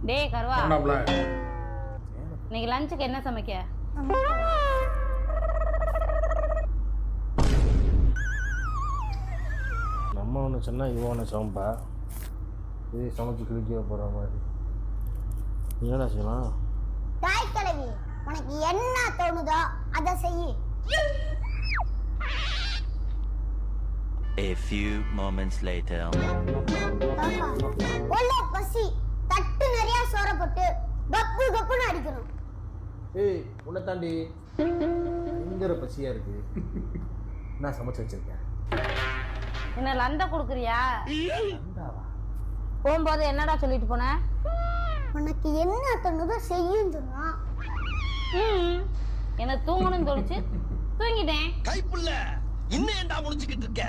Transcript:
டேய் கருவா, இன்னைக்கு லஞ்சுக்கு என்ன சமைக்க? நம்ம ஒன்று சொன்னால் இவன் ஒன்று சமைப்பா. இது சமைச்சு கிழிக்க போகிற மாதிரி என்னடா செய்யலாம்? தாய் கிழவி, உனக்கு என்ன தோணுதோ அதை செய்யி. A few moments later. உள்ள பசி, தட்டு நிறைய சோற போட்டு கப்பு கப்புன்னு அடிக்கணும். ஏய் உன்னை தாண்டி பயங்கர பசியாக இருக்கு. நான் சமைச்சு வச்சிருக்கேன். என்ன லந்த கொடுக்குறியா? போகும்போது என்னடா சொல்லிட்டு போன? உனக்கு என்ன தோணுதோ செய்யும் சொன்னா. என்ன தூங்கணும்னு தோணுச்சு, தூங்கிட்டேன். கைப்புள்ள இன்னும் ஏண்டா முடிச்சுக்கிட்டு இருக்க?